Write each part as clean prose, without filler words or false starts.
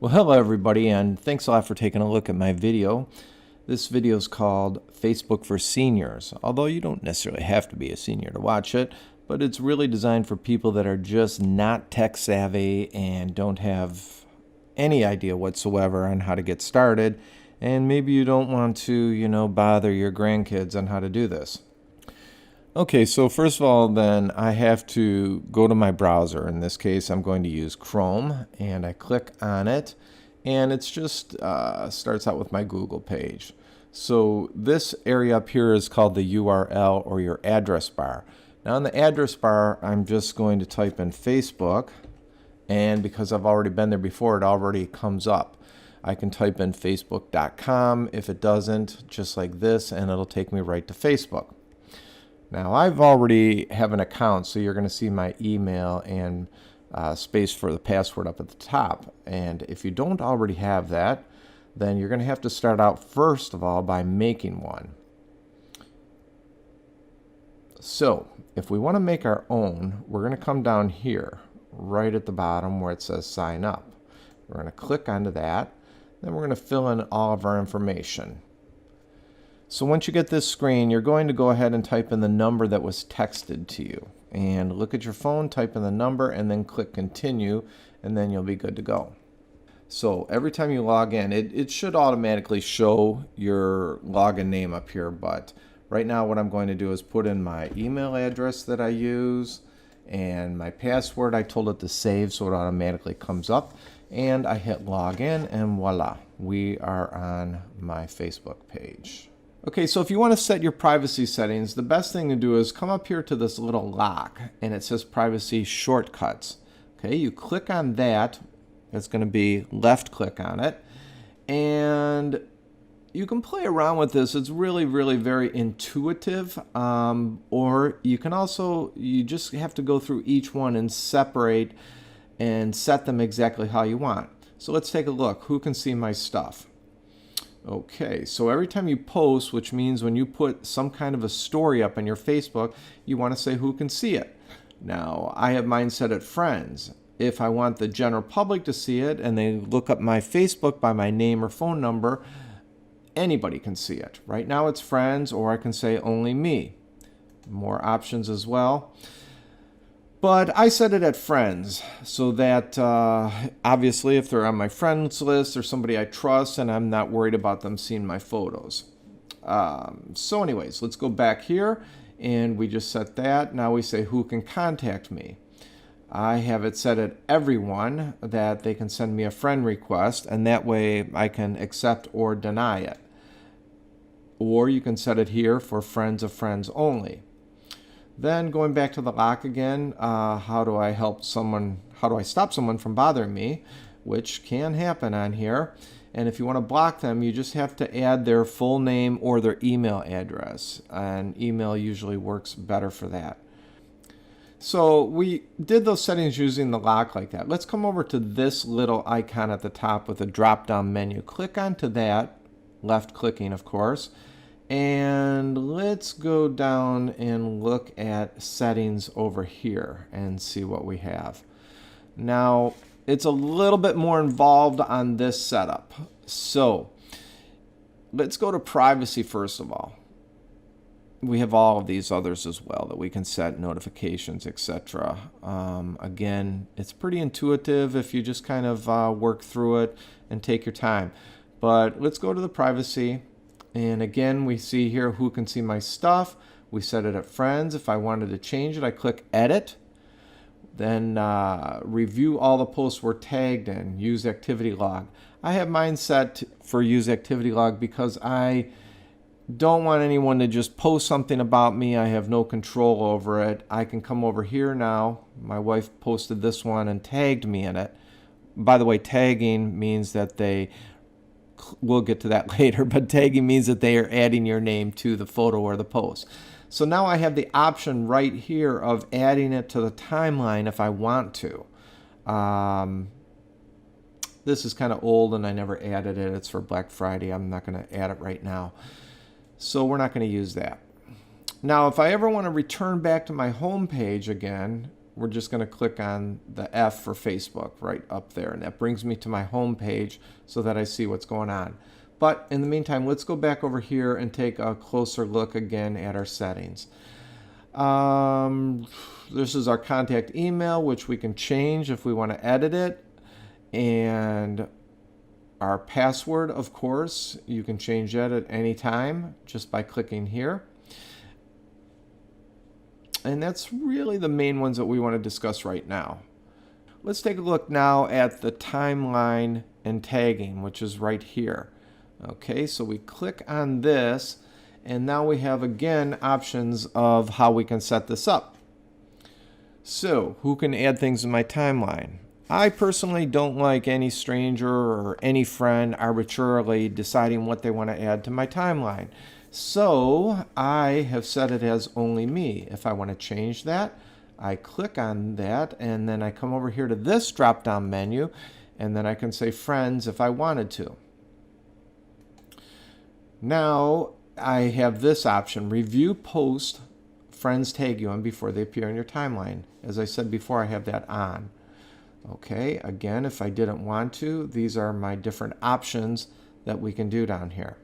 Well, hello everybody, and thanks a lot for taking a look at my video. This video is called Facebook for Seniors, although you don't necessarily have to be a senior to watch it, but it's really designed for people that are just not tech savvy and don't have any idea whatsoever on how to get started, and maybe you don't want to, bother your grandkids on how to do this. Okay, so first of all, then I have to go to my browser. In this case, I'm going to use Chrome, and I click on it, and it's just starts out with my Google page. So this area up here is called the URL, or your address bar. Now in the address bar, I'm just going to type in Facebook, and because I've already been there before, it already comes up. I can type in facebook.com. If it doesn't, just like this, and it'll take me right to Facebook. Now I've already have an account, so you're going to see my email and space for the password up at the top. And if you don't already have that, then you're going to have to start out first of all by making one. So if we want to make our own, we're going to come down here right at the bottom where it says sign up. We're going to click onto that. Then we're going to fill in all of our information. So once you get this screen, you're going to go ahead and type in the number that was texted to you. And look at your phone, type in the number, and then click continue, and then you'll be good to go. So every time you log in, it should automatically show your login name up here, but right now what I'm going to do is put in my email address that I use and my password. I told it to save so it automatically comes up, and I hit login, and voila, we are on my Facebook page. Okay, so if you want to set your privacy settings, the best thing to do is come up here to this little lock, and it says privacy shortcuts. Okay, you click on that. It's going to be left click on it, and you can play around with this. It's really very intuitive, or you can also, you just have to go through each one and separate and set them exactly how you want. So let's take a look. Who can see my stuff? Okay, so every time you post, which means when you put some kind of a story up on your Facebook, you want to say who can see it. Now, I have mine set at friends. If I want the general public to see it and they look up my Facebook by my name or phone number, anybody can see it. Right now it's friends, or I can say only me. More options as well. But I set it at friends so that obviously if they're on my friends list, they're somebody I trust and I'm not worried about them seeing my photos. So anyways, let's go back here and we just set that. Now we say who can contact me. I have it set at everyone that they can send me a friend request, and that way I can accept or deny it. Or you can set it here for friends of friends only. Then going back to the lock again, how do I stop someone from bothering me, which can happen on here. And if you want to block them, you just have to add their full name or their email address. And email usually works better for that. So we did those settings using the lock like that. Let's come over to this little icon at the top with a drop-down menu. Click onto that, left clicking of course. And let's go down and look at settings over here and see what we have. Now, it's a little bit more involved on this setup. So let's go to privacy first of all. We have all of these others as well that we can set, notifications, etc. Again, it's pretty intuitive if you just kind of work through it and take your time. But let's go to the privacy. And again, we see here who can see my stuff. We set it at friends. If I wanted to change it, I click edit. Then review all the posts we're tagged in. Use activity log. I have mine set for use activity log because I don't want anyone to just post something about me. I have no control over it. I can come over here now. My wife posted this one and tagged me in it. By the way, tagging means that we'll get to that later, but tagging means that they are adding your name to the photo or the post. So now I have the option right here of adding it to the timeline if I want to. This is kind of old and I never added it. It's for Black Friday. I'm not going to add it right now. So we're not going to use that. Now, if I ever want to return back to my home page again, we're just going to click on the F for Facebook right up there, and that brings me to my home page so that I see what's going on. But in the meantime, let's go back over here and take a closer look again at our settings. This is our contact email, which we can change if we want to edit it. And our password, of course, you can change that at any time just by clicking here. And that's really the main ones that we want to discuss right now. Let's take a look now at the timeline and tagging, which is right here. Okay, so we click on this, and now we have again options of how we can set this up. So, who can add things in my timeline? I personally don't like any stranger or any friend arbitrarily deciding what they want to add to my timeline. So, I have set it as only me. If I want to change that, I click on that, and then I come over here to this drop-down menu, and then I can say friends if I wanted to. Now, I have this option, review post friends tag you in before they appear in your timeline. As I said before, I have that on. Okay, again, if I didn't want to, these are my different options that we can do down here.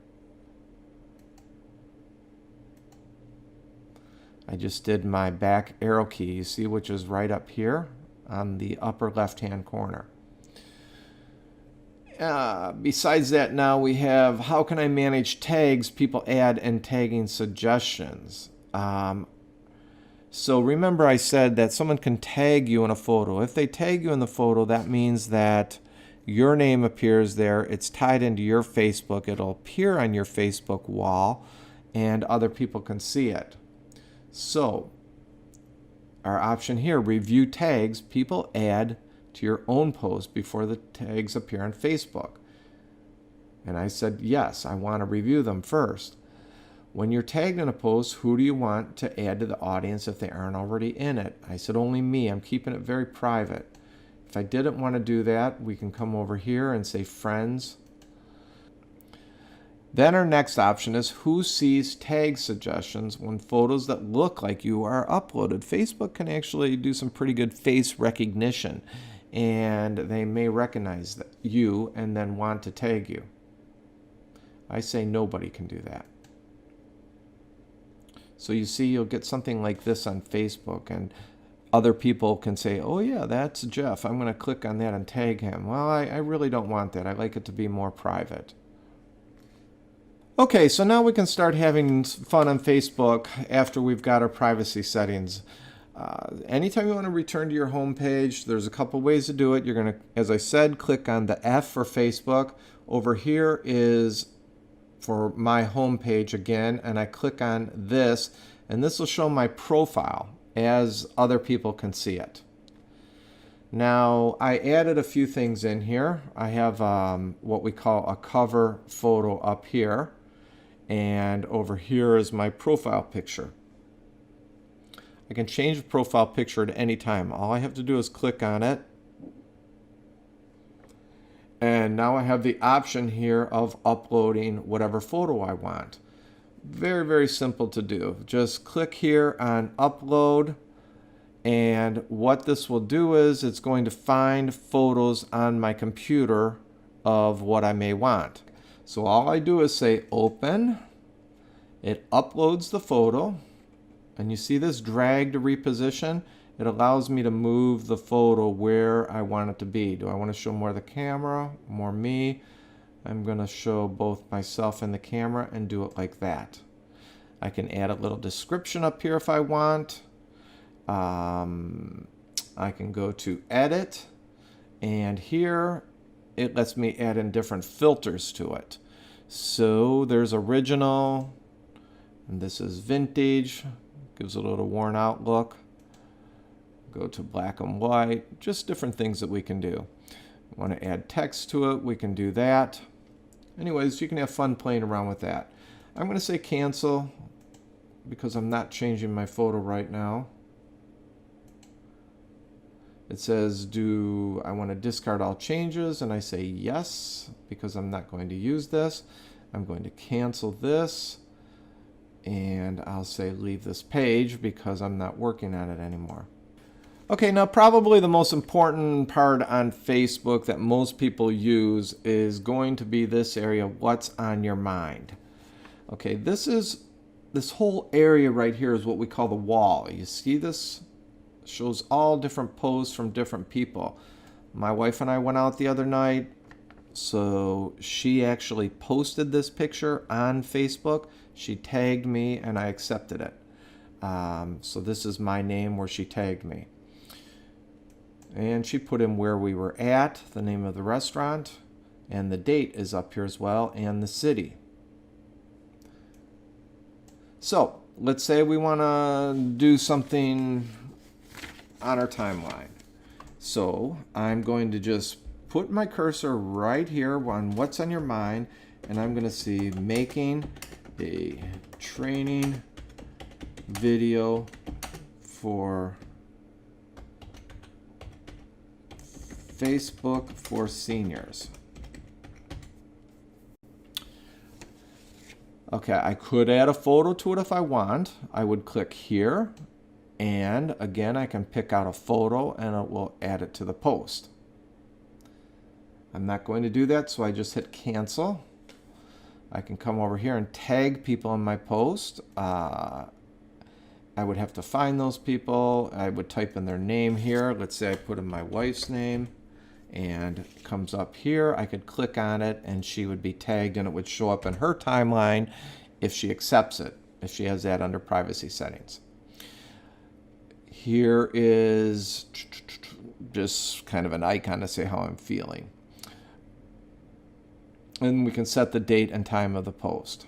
I just did my back arrow key, you see, which is right up here on the upper left-hand corner. Besides that, now we have how can I manage tags people add and tagging suggestions. So remember I said that someone can tag you in a photo. If they tag you in the photo, that means that your name appears there. It's tied into your Facebook. It'll appear on your Facebook wall, and other people can see it. So our option here, review tags people add to your own post before the tags appear on Facebook. And I said, yes, I want to review them first. When you're tagged in a post, who do you want to add to the audience if they aren't already in it? I said, only me. I'm keeping it very private. If I didn't want to do that, we can come over here and say friends. Then our next option is who sees tag suggestions when photos that look like you are uploaded. Facebook can actually do some pretty good face recognition, and they may recognize you and then want to tag you. I say nobody can do that. So you see, you'll get something like this on Facebook, and other people can say, oh yeah, that's Jeff. I'm going to click on that and tag him. Well, I really don't want that. I like it to be more private. Okay, so now we can start having fun on Facebook after we've got our privacy settings. Anytime you want to return to your home page, there's a couple ways to do it. You're going to, as I said, click on the F for Facebook. Over here is for my home page again, and I click on this, and this will show my profile as other people can see it. Now, I added a few things in here. I have what we call a cover photo up here, and over here is my profile picture. I can change the profile picture at any time. All I have to do is click on it. And now I have the option here of uploading whatever photo I want. Very, very simple to do. Just click here on upload, and what this will do is it's going to find photos on my computer of what I may want. So all I do is say open, it uploads the photo, and you see this drag to reposition? It allows me to move the photo where I want it to be. Do I want to show more of the camera, more me? I'm going to show both myself and the camera and do it like that. I can add a little description up here if I want. I can go to edit, and here it lets me add in different filters to it. So there's original, and this is vintage, gives a little worn out look. Go to black and white, just different things that we can do. Want to add text to it, we can do that. Anyways, you can have fun playing around with that. I'm going to say cancel because I'm not changing my photo right now. It says, do I want to discard all changes? And I say yes, because I'm not going to use this. I'm going to cancel this, and I'll say leave this page because I'm not working on it anymore. Okay, now probably the most important part on Facebook that most people use is going to be this area, what's on your mind. Okay, this whole area right here is what we call the wall. You see this? Shows all different posts from different people. My wife and I went out the other night, so she actually posted this picture on Facebook. She tagged me and I accepted it. So this is my name where she tagged me. And she put in where we were at, the name of the restaurant, and the date is up here as well, and the city. So let's say we want to do something on our timeline. So I'm going to just put my cursor right here on what's on your mind, and I'm going to see making a training video for Facebook for seniors. Okay, I could add a photo to it if I want. I would click here, and again I can pick out a photo and it will add it to the post. I'm not going to do that, so I just hit cancel. I can come over here and tag people in my post. I would have to find those people. I would type in their name here. Let's say I put in my wife's name, and it comes up here. I could click on it and she would be tagged, and it would show up in her timeline if she accepts it, if she has that under privacy settings. Here is just kind of an icon to say how I'm feeling. And we can set the date and time of the post.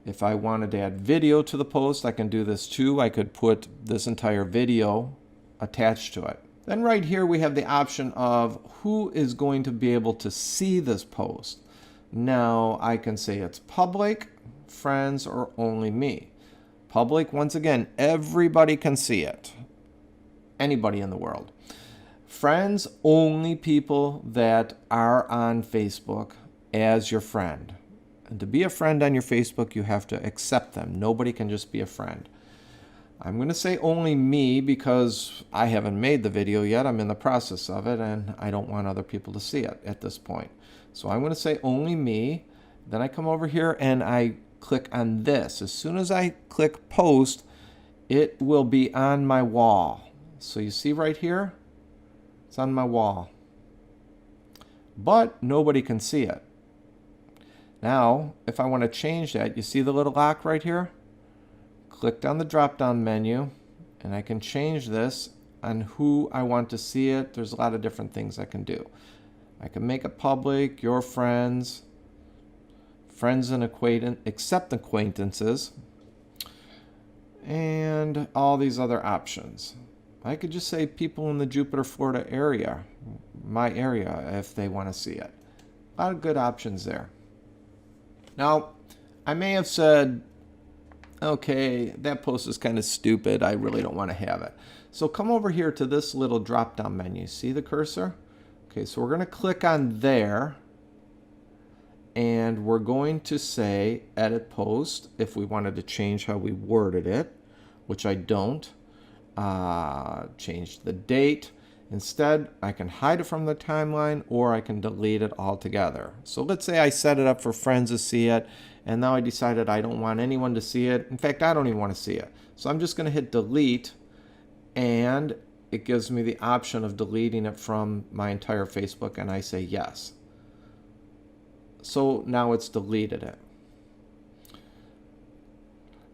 If I wanted to add video to the post, I can do this too. I could put this entire video attached to it. Then right here we have the option of who is going to be able to see this post. Now I can say it's public, friends, or only me. Public, once again, everybody can see it. Anybody in the world. Friends, only people that are on Facebook as your friend. And to be a friend on your Facebook, you have to accept them. Nobody can just be a friend. I'm going to say only me because I haven't made the video yet. I'm in the process of it, and I don't want other people to see it at this point. So I'm going to say only me. Then I come over here and I click on this. As soon as I click post, it will be on my wall. So you see right here? It's on my wall. But nobody can see it. Now, if I want to change that, you see the little lock right here? Click on the drop-down menu, and I can change this on who I want to see it. There's a lot of different things I can do. I can make it public, your friends, friends and accept acquaintances, and all these other options. I could just say people in the Jupiter, Florida area, my area, if they want to see it. A lot of good options there. Now, I may have said, okay, that post is kind of stupid. I really don't want to have it. So come over here to this little drop-down menu. See the cursor? Okay, so we're going to click on there, and we're going to say edit post if we wanted to change how we worded it, which I don't. Change the date. Instead, I can hide it from the timeline, or I can delete it altogether. So let's say I set it up for friends to see it, and now I decided I don't want anyone to see it. In fact, I don't even want to see it. So I'm just going to hit delete, and it gives me the option of deleting it from my entire Facebook, and I say yes. So now it's deleted it.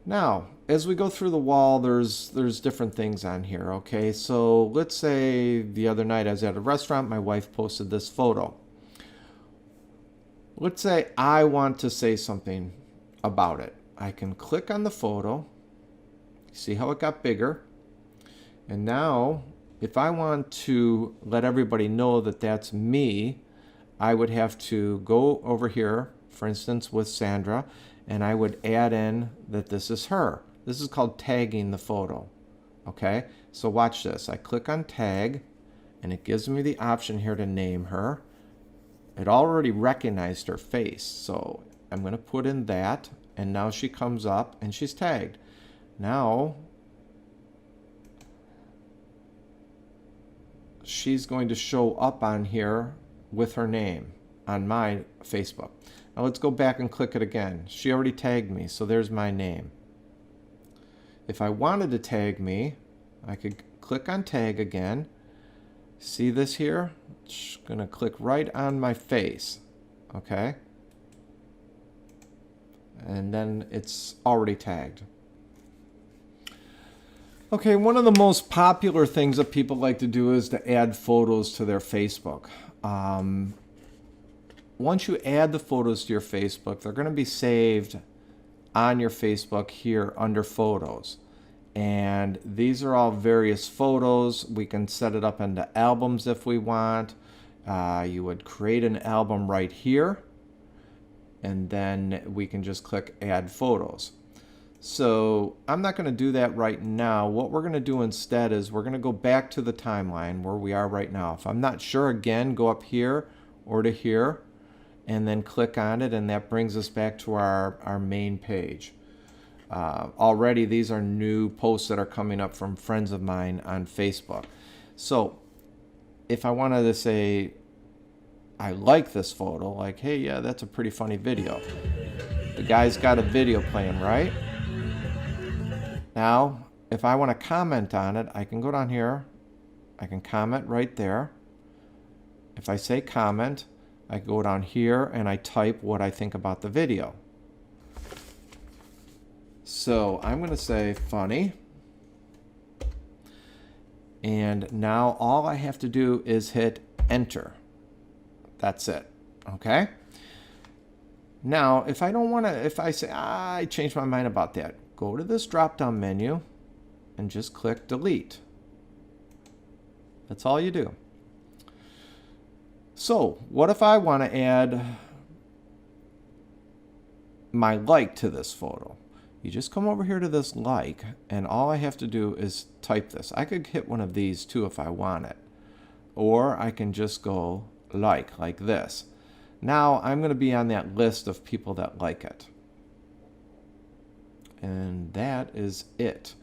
Now, as we go through the wall, there's different things on here, okay? So let's say the other night I was at a restaurant, my wife posted this photo. Let's say I want to say something about it. I can click on the photo, see how it got bigger, and now if I want to let everybody know that that's me, I would have to go over here, for instance with Sandra, and I would add in that this is her. This is called tagging the photo. Okay, so watch this. I click on tag, and it gives me the option here to name her. It already recognized her face, so I'm going to put in that, and now she comes up and she's tagged. Now, she's going to show up on here with her name on my Facebook. Now let's go back and click it again. She already tagged me, so there's my name. If I wanted to tag me, I could click on tag again. See this here? It's gonna click right on my face, okay? And then it's already tagged. Okay, one of the most popular things that people like to do is to add photos to their Facebook. Once you add the photos to your Facebook, they're going to be saved on your Facebook here under photos. And these are all various photos. We can set it up into albums if we want. You would create an album right here, and then we can just click add photos. So I'm not going to do that right now. What we're going to do instead is we're going to go back to the timeline where we are right now. If I'm not sure, again, go up here or to here and then click on it, and that brings us back to our main page. Already these are new posts that are coming up from friends of mine on Facebook. So if I wanted to say I like this photo, like, hey, yeah, that's a pretty funny video. The guy's got a video playing, right? Now, if I want to comment on it, I can go down here. I can comment right there. If I say comment, I go down here and I type what I think about the video. So I'm going to say funny. And now all I have to do is hit enter. That's it. Okay? Now, if I don't want to, if I say, I changed my mind about that, go to this drop-down menu and just click delete. That's all you do. So, what if I want to add my like to this photo? You just come over here to this like, and all I have to do is type this. I could hit one of these too if I want it. Or I can just go like this. Now I'm going to be on that list of people that like it. And that is it.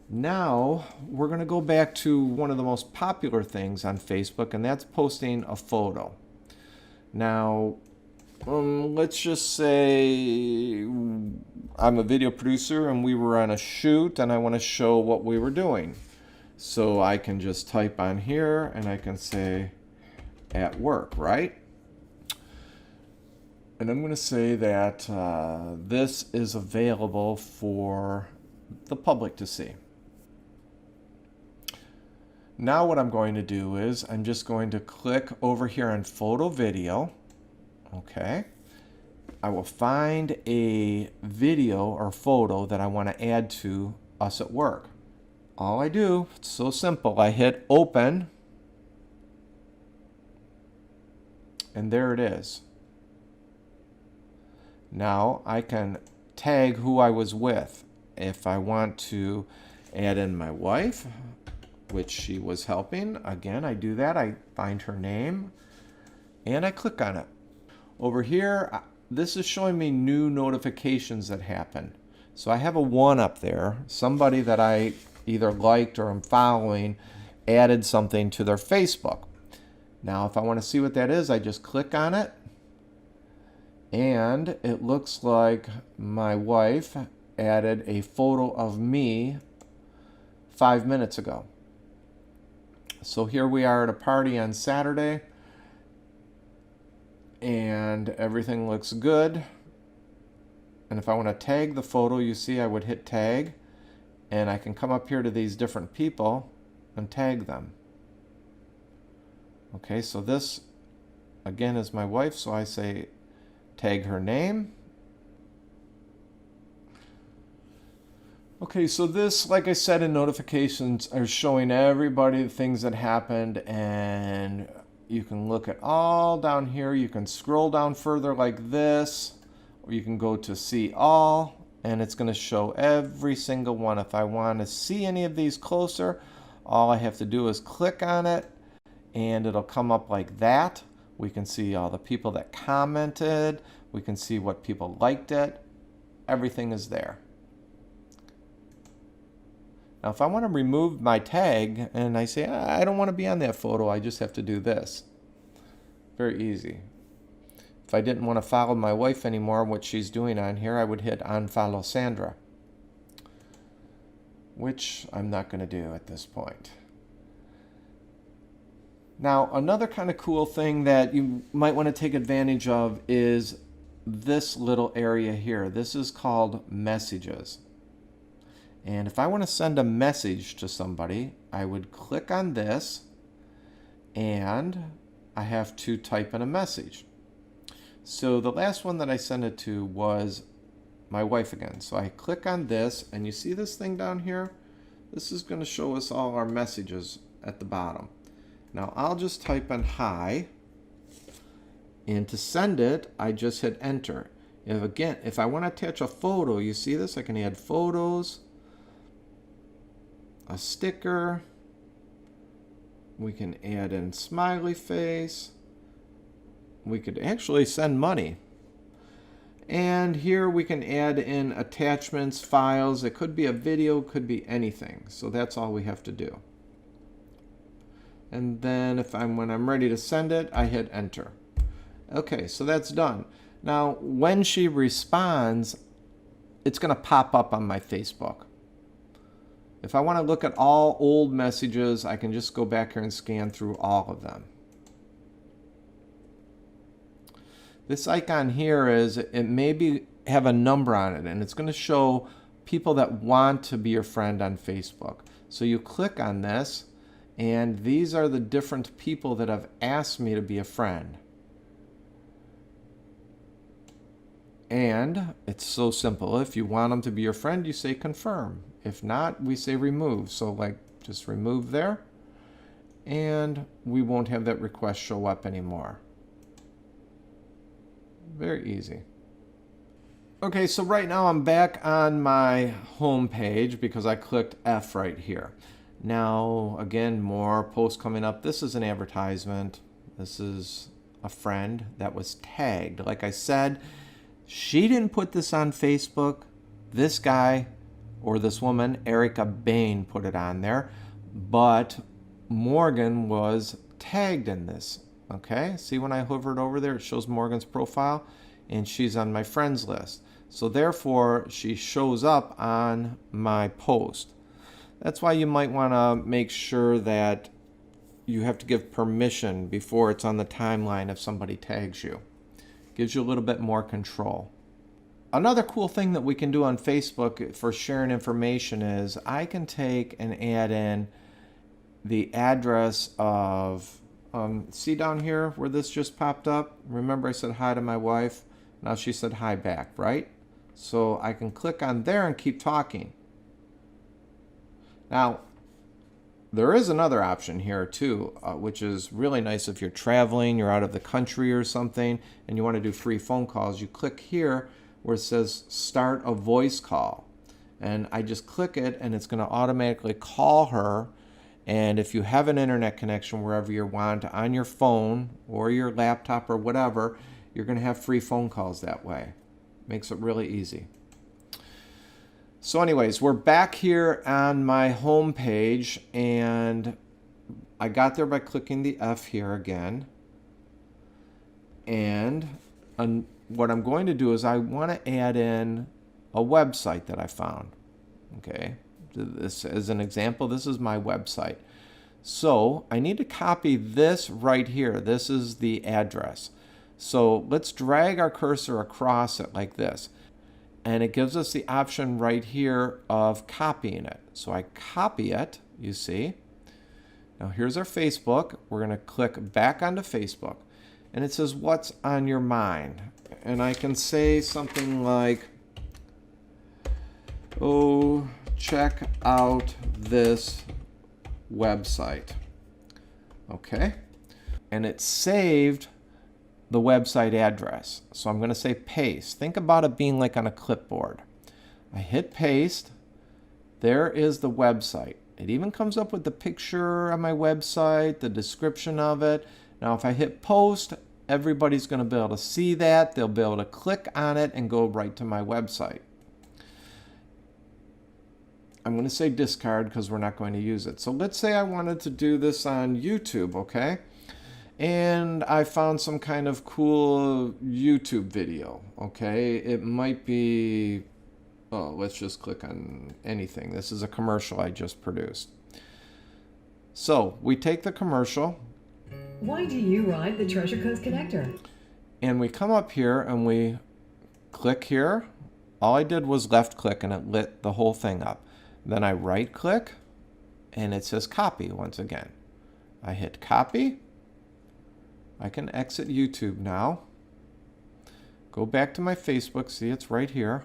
Now we're going to go back to one of the most popular things on Facebook, and that's posting a photo. Now, let's just say I'm a video producer and we were on a shoot and I want to show what we were doing. So I can just type on here and I can say at work, right? And I'm going to say that this is available for the public to see. Now what I'm going to do is I'm just going to click over here on photo video. Okay. I will find a video or photo that I want to add to us at work. All I do, it's so simple. I hit open. And there it is. Now I can tag who I was with. If I want to add in my wife, which she was helping, again, I do that. I find her name and I click on it. Over here, this is showing me new notifications that happen. So I have a 1 up there. Somebody that I either liked or am following added something to their Facebook. Now, if I want to see what that is, I just click on it. And it looks like my wife added a photo of me 5 minutes ago. So here we are at a party on Saturday. And everything looks good. And if I want to tag the photo, you see I would hit tag. And I can come up here to these different people and tag them. Okay, so this, again, is my wife. So I say tag her name. Okay, so this, like I said in notifications, are showing everybody the things that happened, and you can look at all down here. You can scroll down further like this, or you can go to see all, and it's going to show every single one. If I want to see any of these closer, all I have to do is click on it, and it'll come up like that. We can see all the people that commented. We can see what people liked it. Everything is there. Now if I want to remove my tag and I say, I don't want to be on that photo, I just have to do this. Very easy. If I didn't want to follow my wife anymore, what she's doing on here, I would hit unfollow Sandra, which I'm not going to do at this point. Now, another kind of cool thing that you might want to take advantage of is this little area here. This is called messages. And if I want to send a message to somebody, I would click on this and I have to type in a message. So the last one that I sent it to was my wife again. So I click on this and you see this thing down here? This is going to show us all our messages at the bottom. Now I'll just type in hi, and to send it, I just hit enter. If I want to attach a photo, you see this? I can add photos, a sticker, we can add in smiley face, we could actually send money. And here we can add in attachments, files. It could be a video, could be anything. So that's all we have to do. And then when I'm ready to send it, I hit enter. Okay, so that's done. Now, when she responds, it's going to pop up on my Facebook. If I want to look at all old messages, I can just go back here and scan through all of them. This icon here it maybe have a number on it, and it's going to show people that want to be your friend on Facebook. So you click on this, and these are the different people that have asked me to be a friend. And it's so simple. If you want them to be your friend, you say confirm. If not, we say remove. So like just remove there, and we won't have that request show up anymore. Very easy. Okay, so right now I'm back on my home page because I clicked F right here. Now, again, more posts coming up. This is an advertisement. This is a friend that was tagged. Like I said, she didn't put this on Facebook. This guy or this woman, Erica Bain, put it on there. But Morgan was tagged in this. Okay, see when I hovered over there, it shows Morgan's profile, and she's on my friends list. So therefore, she shows up on my post. That's why you might want to make sure that you have to give permission before it's on the timeline if somebody tags you. Gives you a little bit more control. Another cool thing that we can do on Facebook for sharing information is I can take and add in the address of, see down here where this just popped up? Remember I said hi to my wife? Now she said hi back, right? So I can click on there and keep talking. Now, there is another option here too, which is really nice if you're traveling, you're out of the country or something, and you want to do free phone calls. You click here where it says start a voice call. And I just click it and it's going to automatically call her. And if you have an internet connection wherever you want, on your phone or your laptop or whatever, you're going to have free phone calls that way. Makes it really easy. So anyways, we're back here on my home page, and I got there by clicking the F here again. And what I'm going to do is I want to add in a website that I found. Okay, this as an example, this is my website. So I need to copy this right here. This is the address. So let's drag our cursor across it like this. And it gives us the option right here of copying it. So I copy it, you see. Now here's our Facebook. We're going to click back onto Facebook. And it says, what's on your mind? And I can say something like, oh, check out this website. Okay. And it's saved the website address. So I'm going to say paste. Think about it being like on a clipboard. I hit paste. There is the website. It even comes up with the picture on my website, the description of it. Now if I hit post, everybody's going to be able to see that. They'll be able to click on it and go right to my website. I'm going to say discard because we're not going to use it. So let's say I wanted to do this on YouTube, okay? And I found some kind of cool YouTube video, okay? It might be, oh, let's just click on anything. This is a commercial I just produced. So we take the commercial. Why do you ride the Treasure Coast connector? And we come up here and we click here. All I did was left click and it lit the whole thing up. Then I right click and it says copy once again. I hit copy. I can exit YouTube now. Go back to my Facebook. See, it's right here.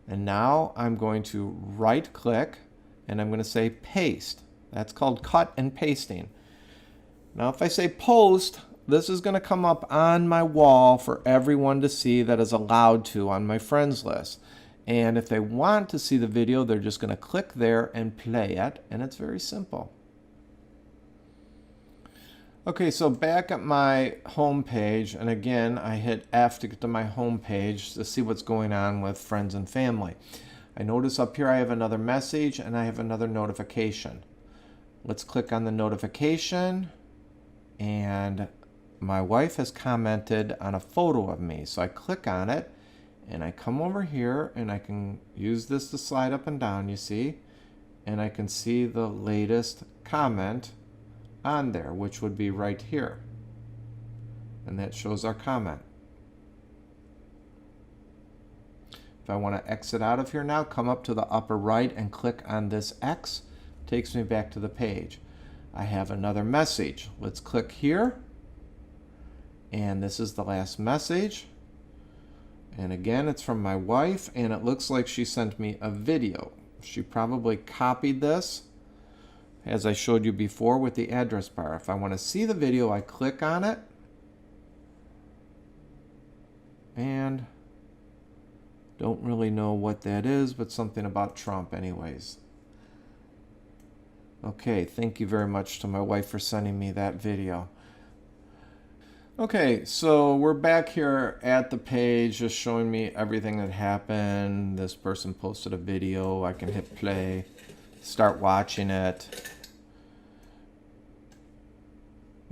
And now I'm going to right click and I'm going to say paste. That's called cut and pasting. Now if I say post, this is going to come up on my wall for everyone to see that is allowed to on my friends list. And if they want to see the video, they're just going to click there and play it. And it's very simple. Okay, so back at my home page, and again, I hit F to get to my home page to see what's going on with friends and family. I notice up here I have another message and I have another notification. Let's click on the notification, and my wife has commented on a photo of me. So I click on it and I come over here and I can use this to slide up and down, you see, and I can see the latest comment on there, which would be right here. And that shows our comment. If I want to exit out of here now, come up to the upper right and click on this X. Takes me back to the page. I have another message. Let's click here. And this is the last message. And again, it's from my wife, and it looks like she sent me a video. She probably copied this, as I showed you before with the address bar. If I want to see the video, I click on it. And don't really know what that is, but something about Trump anyways. Okay, thank you very much to my wife for sending me that video. Okay, so we're back here at the page, just showing me everything that happened. This person posted a video. I can hit play, start watching it.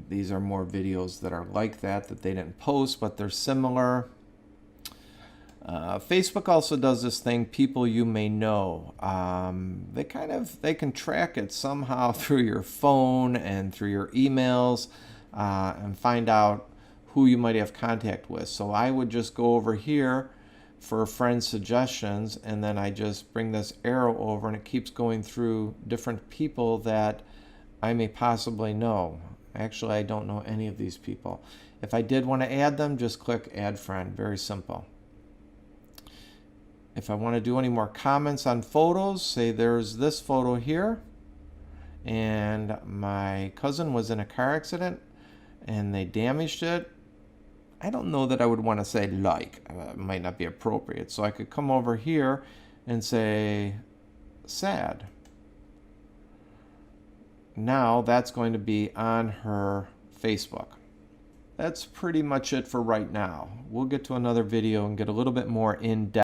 These are more videos that are like that they didn't post, but they're similar. Facebook also does this thing, people you may know. They can track it somehow through your phone and through your emails and find out who you might have contact with. So I would just go over here for friend suggestions, and then I just bring this arrow over and it keeps going through different people that I may possibly know. Actually, I don't know any of these people. If I did want to add them, just click add friend. Very simple. If I want to do any more comments on photos, say there's this photo here, and my cousin was in a car accident and they damaged it. I don't know that I would want to say like. It might not be appropriate. So I could come over here and say sad. Now that's going to be on her Facebook. That's pretty much it for right now. We'll get to another video and get a little bit more in depth